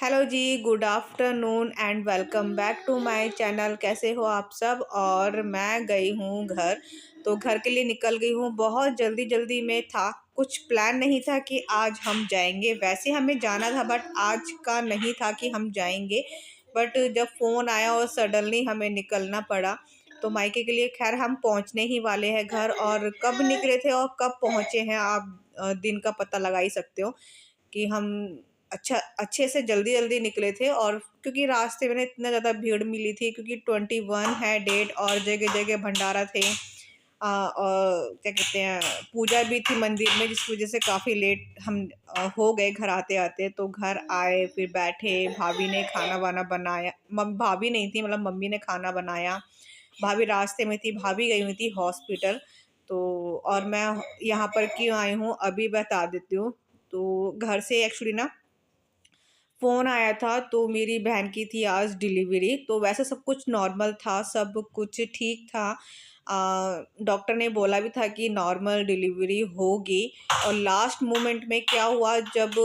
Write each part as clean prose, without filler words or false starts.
Hello जी, good afternoon and welcome back to my channel. कैसे हो आप सब। और मैं गई हूँ घर, तो घर के लिए निकल गई हूँ। बहुत जल्दी जल्दी में था, कुछ प्लान नहीं था कि आज हम जाएंगे। वैसे हमें जाना था बट आज का नहीं था कि हम जाएंगे। बट जब फ़ोन आया और सडनली हमें निकलना पड़ा, तो मायके के लिए खैर हम पहुँचने ही वाले हैं घर। और कब निकले थे और कब पहुँचे हैं आप दिन का पता लगा ही सकते हो कि हम अच्छे से जल्दी जल्दी निकले थे। और क्योंकि रास्ते में ना इतना ज़्यादा भीड़ मिली थी, क्योंकि 21 है डेट और जगह जगह भंडारा थे। और क्या कहते हैं, पूजा भी थी मंदिर में, जिसकी वजह से काफ़ी लेट हम हो गए घर आते आते। तो घर आए, फिर बैठे, भाभी ने खाना वाना बनाया। भाभी नहीं थी, मतलब मम्मी ने खाना बनाया। भाभी रास्ते में थी, भाभी गई हुई थी हॉस्पिटल। तो और मैं यहाँ पर क्यों आई हूँ अभी बता देती हूँ। तो घर से एक्चुअली ना फ़ोन आया था, तो मेरी बहन की थी आज डिलीवरी। तो वैसे सब कुछ नॉर्मल था, सब कुछ ठीक था। डॉक्टर ने बोला भी था कि नॉर्मल डिलीवरी होगी। और लास्ट मोमेंट में क्या हुआ, जब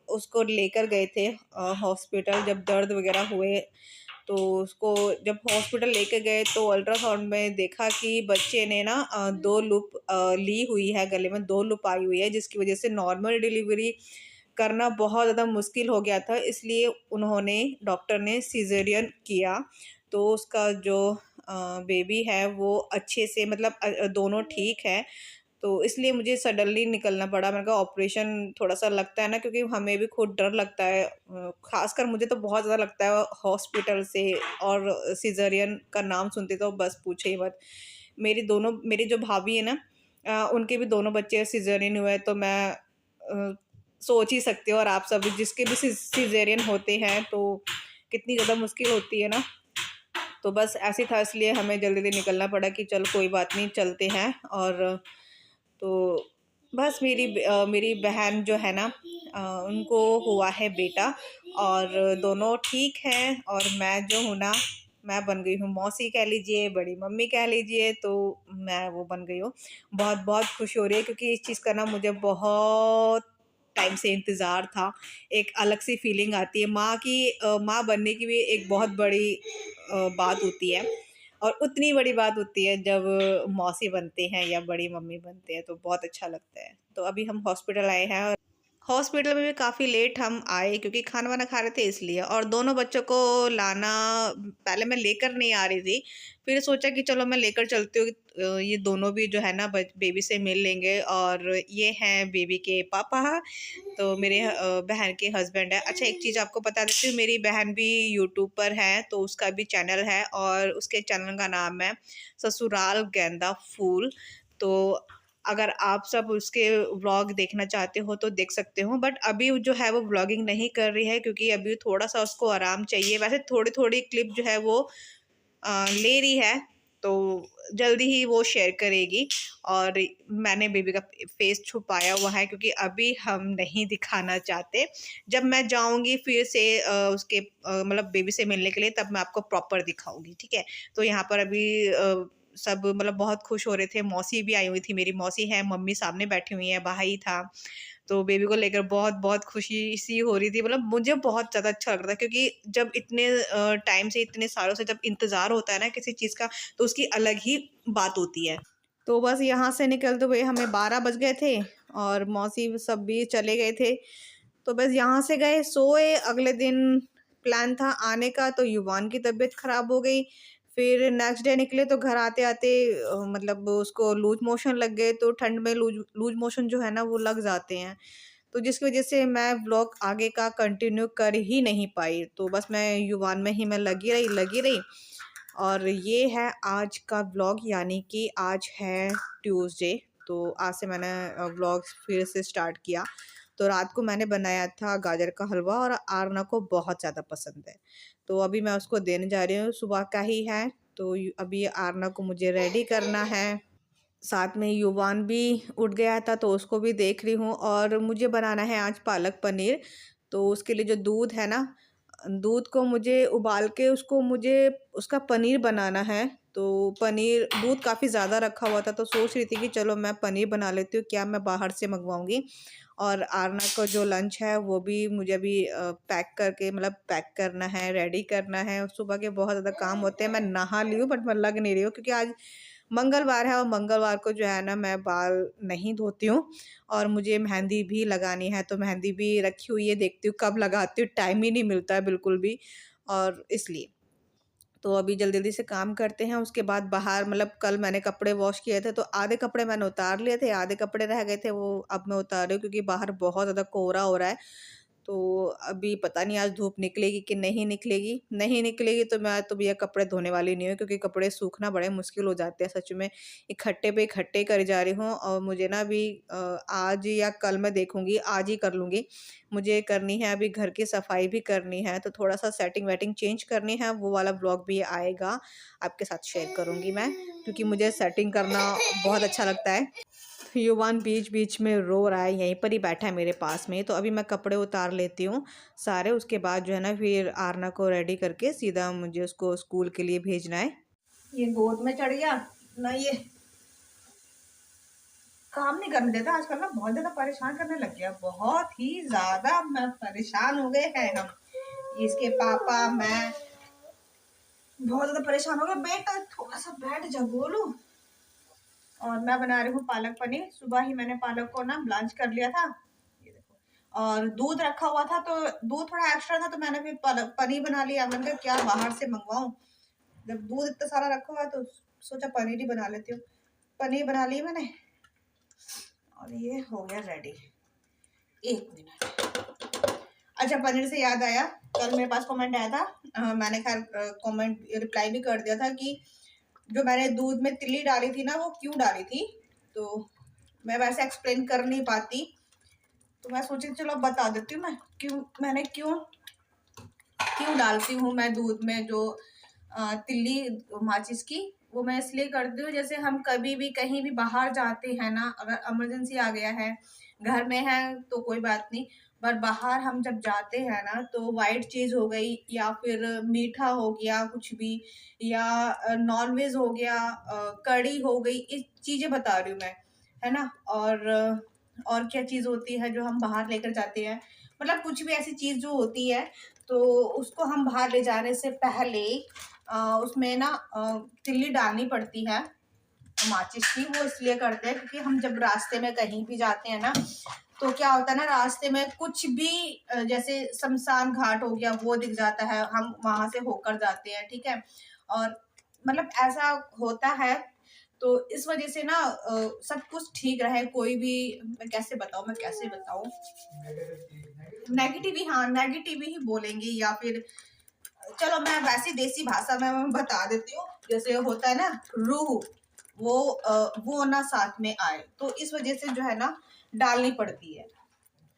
उसको लेकर गए थे हॉस्पिटल, जब दर्द वगैरह हुए, तो उसको जब हॉस्पिटल लेके गए तो अल्ट्रासाउंड में देखा कि बच्चे ने ना 2 लूप ली हुई है, गले में 2 लूप आई हुई है, जिसकी वजह से नॉर्मल डिलीवरी करना बहुत ज़्यादा मुश्किल हो गया था। इसलिए उन्होंने डॉक्टर ने सिज़ेरियन किया। तो उसका जो बेबी है वो अच्छे से, मतलब दोनों ठीक है। तो इसलिए मुझे सडनली निकलना पड़ा। मैंने कहा ऑपरेशन थोड़ा-सा लगता है ना, क्योंकि हमें भी खुद डर लगता है। ख़ासकर मुझे तो बहुत ज़्यादा लगता है हॉस्पिटल से। और सिज़ेरियन का नाम सुनते तो बस पूछो ही मत। मेरी जो भाभी है ना, उनके भी दोनों बच्चे सिज़ेरियन हुए हैं। तो मैं सोच ही सकते हो, और आप सब जिसके भी सिज़ेरियन होते हैं तो कितनी ज़्यादा मुश्किल होती है ना। तो बस ऐसे ही था, इसलिए हमें जल्दी-जल्दी निकलना पड़ा कि चल कोई बात नहीं, चलते हैं। और तो बस मेरी बहन जो है ना, उनको हुआ है बेटा, और दोनों ठीक हैं। और मैं जो हूँ ना, मैं बन गई हूँ मौसी कह लीजिए, बड़ी मम्मी कह लीजिए। तो मैं वो बन गई हूँ। बहुत बहुत खुशी हो रही है, क्योंकि इस चीज़ का ना मुझे बहुत टाइम से इंतज़ार था। एक अलग सी फीलिंग आती है। माँ बनने की भी एक बहुत बड़ी बात होती है। और उतनी बड़ी बात होती है जब मौसी बनते हैं या बड़ी मम्मी बनते हैं, तो बहुत अच्छा लगता है। तो अभी हम हॉस्पिटल आए हैं, और हॉस्पिटल में भी काफ़ी लेट हम आए, क्योंकि खाना वाना खा रहे थे इसलिए। और दोनों बच्चों को लाना, पहले मैं लेकर नहीं आ रही थी, फिर सोचा कि चलो मैं लेकर चलती हूँ। ये दोनों भी जो है ना बेबी से मिल लेंगे। और ये हैं बेबी के पापा, तो मेरे बहन के हस्बैंड है। अच्छा, एक चीज़ आपको बता देती हूँ, मेरी बहन भी यूट्यूब पर है, तो उसका भी चैनल है, और उसके चैनल का नाम है ससुराल गेंदा फूल। तो अगर आप सब उसके व्लॉग देखना चाहते हो तो देख सकते हो। बट अभी जो है वो व्लॉगिंग नहीं कर रही है, क्योंकि अभी थोड़ा-सा उसको आराम चाहिए। वैसे थोड़ी-थोड़ी क्लिप जो है वो ले रही है, तो जल्दी ही वो शेयर करेगी। और मैंने बेबी का फेस छुपाया हुआ है, क्योंकि अभी हम नहीं दिखाना चाहते। जब मैं जाऊँगी फिर से उसके मतलब बेबी से मिलने के लिए, तब मैं आपको प्रॉपर दिखाऊँगी, ठीक है? तो यहाँ पर अभी सब मतलब बहुत खुश हो रहे थे। मौसी भी आई हुई थी, मेरी मौसी है, मम्मी सामने बैठी हुई हैं, भाई था। तो बेबी को लेकर बहुत-बहुत खुशी-सी हो रही थी। मतलब मुझे बहुत ज़्यादा अच्छा लग रहा था, क्योंकि जब इतने टाइम से, इतने सालों से जब इंतज़ार होता है ना किसी चीज़ का, तो उसकी अलग ही बात होती है। तो बस यहाँ से निकलते हुए हमें 12 बज गए थे, और मौसी सब भी चले गए थे। तो बस यहाँ से गए, सोए। अगले दिन प्लान था आने का, तो युवान की तबीयत ख़राब हो गई। फिर नेक्स्ट डे निकले, तो घर आते-आते मतलब उसको लूज़ मोशन लग गए। तो ठंड में लूज़ लूज़ मोशन जो है ना वो लग जाते हैं। तो जिसकी वज़ह से मैं व्लॉग आगे का कंटिन्यू कर ही नहीं पाई। तो बस मैं युवान में ही मैं लगी रही। और ये है आज का व्लॉग, यानी कि आज है ट्यूसडे। तो आज से मैंने व्लॉग फिर से स्टार्ट किया। तो रात को मैंने बनाया था गाजर का हलवा, और आरना को बहुत ज़्यादा पसंद है। तो अभी मैं उसको देने जा रही हूँ, सुबह का ही है। तो अभी आरना को मुझे रेडी करना है। साथ में युवान भी उठ गया था, तो उसको भी देख रही हूँ। और मुझे बनाना है आज पालक पनीर। तो उसके लिए जो दूध है ना, दूध को मुझे उबाल के उसको मुझे उसका पनीर बनाना है। तो पनीर दूध काफ़ी ज़्यादा रखा हुआ था, तो सोच रही थी कि चलो मैं पनीर बना लेती हूँ, क्या मैं बाहर से मंगवाऊँगी। और आरना का जो लंच है वो भी मुझे अभी पैक करके मतलब पैक करना है, रेडी करना है। सुबह के बहुत ज़्यादा काम होते हैं। मैं नहा ली हूँ बट मैं लग नहीं रही हूँ, क्योंकि आज मंगलवार है और मंगलवार को जो है ना मैं बाल नहीं धोती हूँ और मुझे मेहंदी भी लगानी है, तो मेहंदी भी रखी हुई है, देखती हूँ कब लगाती हूँ, टाइम ही नहीं मिलता है बिल्कुल भी, और इसलिए। तो अभी जल्दी-जल्दी से काम करते हैं, उसके बाद बाहर मतलब कल मैंने कपड़े वॉश किए थे, तो आधे कपड़े मैंने उतार लिए थे, आधे कपड़े रह गए थे, वो अब मैं उतार रही हूँ क्योंकि बाहर बहुत ज़्यादा कोहरा हो रहा है। तो अभी पता नहीं आज धूप निकलेगी कि नहीं निकलेगी। नहीं निकलेगी तो मैं तो भैया कपड़े धोने वाली नहीं हूँ, क्योंकि कपड़े सूखना बड़े मुश्किल हो जाते हैं सच में। इकट्ठे पे इकट्ठे करे जा रही हूँ और मुझे ना अभी आज या कल मैं देखूँगी, आज ही कर लूँगी। मुझे करनी है अभी घर की सफाई भी करनी है, तो थोड़ा-सा सेटिंग वेटिंग चेंज करनी है, वो वाला व्लॉग भी आएगा, आपके साथ शेयर करूँगी मैं, क्योंकि मुझे सेटिंग करना बहुत अच्छा लगता है। युवान बीच-बीच में रो रहा है, यहीं पर ही बैठा है मेरे पास में, तो अभी मैं कपड़े उतार लेती हूँ सारे, उसके बाद जो है ना फिर आरना को रेडी करके सीधा मुझे उसको स्कूल के लिए भेजना है। ये गोद में चढ़ गया ना, ये काम नहीं करने देता आजकल ना, बहुत ज़्यादा परेशान करने लग गया, बहुत ही ज़्यादा मैं परेशान हो गए हैं हम। इसके पापा, मैं बहुत ज़्यादा परेशान हो गए। बेटा थोड़ा-सा बैठ जा गोलू। और मैं बना रही हूँ पालक पनीर। सुबह ही मैंने पालक को ना ब्लांच कर लिया था, ये देखो, और दूध रखा हुआ था, तो दूध थोड़ा एक्स्ट्रा था, तो मैंने फिर पनीर बना लिया। मैंने कहा क्या बाहर से मंगवाऊं, जब दूध इतना सारा रखा हुआ है तो सोचा पनीर ही बना लेती हूँ। पनीर बना ली मैंने और ये हो गया रेडी। 1 मिनट। अच्छा, पनीर से याद आया, कल मेरे पास कमेंट आया था, मैंने खैर कमेंट रिप्लाई भी कर दिया था कि जो मैंने दूध में तिल्ली डाली थी ना, वो क्यों डाली थी, तो मैं वैसे एक्सप्लेन कर नहीं पाती, तो मैं सोची चलो अब बता देती हूँ मैं क्यों क्यों डालती हूँ मैं दूध में जो तिल्ली माचिस की। वो मैं इसलिए करती हूँ, जैसे हम कभी भी कहीं भी बाहर जाते हैं ना, अगर इमरजेंसी आ गया है, घर में है तो कोई बात नहीं, पर बाहर हम जब जाते हैं ना, तो वाइट चीज़ हो गई या फिर मीठा हो गया कुछ भी, या नॉनवेज हो गया, कढ़ी हो गई, इस चीज़ें बता रही हूँ मैं, है ना। और क्या चीज़ होती है जो हम बाहर लेकर जाते हैं, मतलब कुछ भी ऐसी चीज़ जो होती है, तो उसको हम बाहर ले जाने से पहले उसमें ना तिल्ली डालनी पड़ती है माचिस की। वो इसलिए करते हैं क्योंकि हम जब रास्ते में कहीं भी जाते हैं ना, तो क्या होता है ना, रास्ते में कुछ भी जैसे शमशान घाट हो गया वो दिख जाता है, हम वहां से होकर जाते हैं, ठीक है, और मतलब ऐसा होता है, तो इस वजह से ना सब कुछ ठीक रहे, कोई भी, मैं कैसे बताऊं, नेगेटिव ही, हाँ नेगेटिव ही बोलेंगे, या फिर चलो मैं वैसी देसी भाषा में मैं बता देती हूँ, जैसे होता है ना रूह, वो ना साथ में आए, तो इस वजह से जो है ना डालनी पड़ती है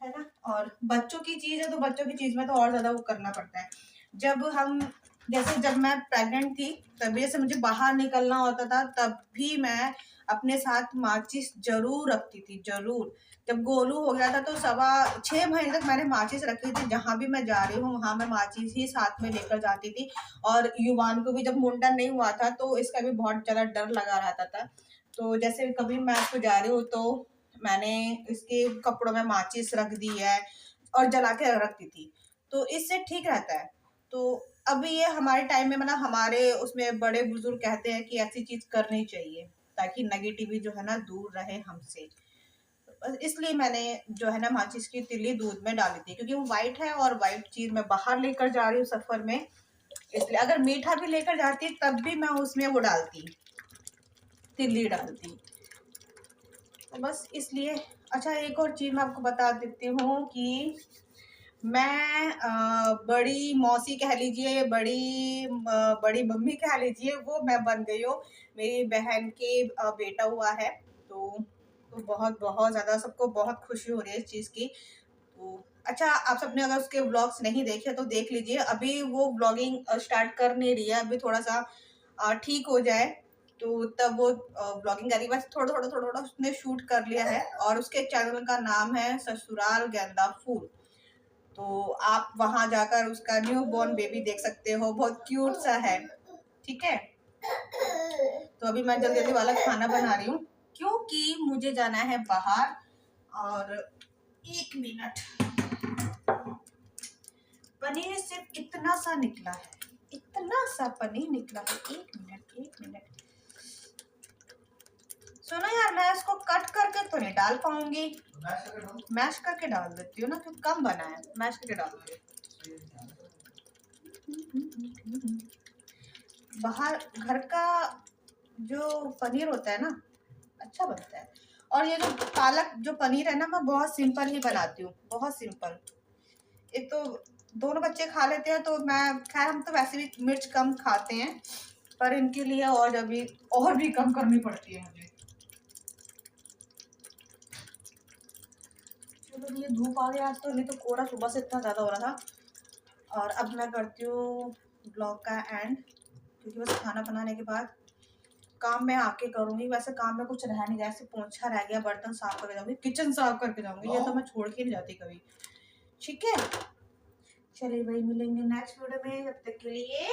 ना। और बच्चों की चीज है तो बच्चों की चीज में तो और ज्यादा वो करना पड़ता है। जब हम जैसे जब मैं प्रेग्नेंट थी, तभी जैसे मुझे बाहर निकलना होता था, तब भी मैं अपने साथ माचिस जरूर रखती थी, जरूर। जब गोलू हो गया था तो 6.5 महीने तक मैंने माचिस रखी थी, जहां भी मैं जा रही हूँ वहां मैं माचिस ही साथ में लेकर जाती थी। और युवान को भी जब मुंडन नहीं हुआ था तो इसका भी बहुत ज्यादा डर लगा रहता था, तो जैसे कभी मैं उसको जा रही हूँ तो मैंने इसके कपड़ों में माचिस रख दी है और जला के रखती थी, तो इससे ठीक रहता है। तो अभी ये हमारे टाइम में मतलब हमारे उसमें बड़े बुजुर्ग कहते हैं कि ऐसी चीज करनी चाहिए ताकि नेगेटिविटी जो है ना दूर रहे हमसे। बस इसलिए मैंने जो है ना माचिस की तिल्ली दूध में डाली थी, क्योंकि वो वाइट है और वाइट चीज मैं बाहर लेकर जा रही हूँ सफर में, इसलिए अगर मीठा भी लेकर जाती तब भी मैं उसमें वो डालती, तिल्ली डालती, तो बस इसलिए। अच्छा, एक और चीज मैं आपको बता देती हूँ कि मैं बड़ी मौसी कह लीजिए, बड़ी मम्मी कह लीजिए, वो मैं बन गई हूँ। मेरी बहन के बेटा हुआ है, तो बहुत बहुत ज़्यादा सबको बहुत खुशी हो रही है इस चीज़ की। तो अच्छा, आप सबने अगर उसके व्लॉग्स नहीं देखे तो देख लीजिए, अभी वो व्लॉगिंग स्टार्ट कर नहीं रही है, अभी थोड़ा सा ठीक हो जाए तो तब वो व्लॉगिंग करेगी। बस थोड़ा उसने शूट कर लिया है, और उसके चैनल का नाम है ससुराल गेंदा फूल, तो आप वहां जाकर उसका न्यू बॉर्न बेबी देख सकते हो, बहुत क्यूट सा है, ठीक है। तो अभी मैं जल्दी जल्दी वाला खाना बना रही हूँ क्योंकि मुझे जाना है बाहर। और 1 मिनट, पनीर सिर्फ इतना सा निकला है, इतना सा पनीर निकला है। 1 मिनट। सुनो यार, मैं इसको कट करके तो नहीं डाल पाऊंगी, मैश करके डाल देती हूँ ना, क्योंकि कम बना है, मैश करके डाल दूंगी। बाहर घर का जो पनीर होता है ना, अच्छा बनता है। और ये जो पालक जो पनीर है ना, मैं बहुत सिंपल ही बनाती हूँ, बहुत सिंपल। एक तो दोनों बच्चे खा लेते हैं, तो मैं, खैर हम तो वैसे भी मिर्च कम खाते हैं, पर इनके लिए और भी कम करनी पड़ती है मुझे। चलो, ये धूप आ गया आज तो, नहीं तो कोहरा सुबह से इतना ज़्यादा हो रहा था। और अब मैं करती हूँ ब्लॉग का एंड, क्योंकि बस खाना बनाने के बाद काम मैं आके करूँगी। वैसे काम में कुछ रह नहीं, जैसे पोंछा रह गया, बर्तन साफ करके जाऊँगी, किचन साफ करके जाऊँगी, ये तो मैं छोड़ के नहीं जाती कभी। ठीक है, चलिए भाई, मिलेंगे नेक्स्ट वीडियो में, तब तक के लिए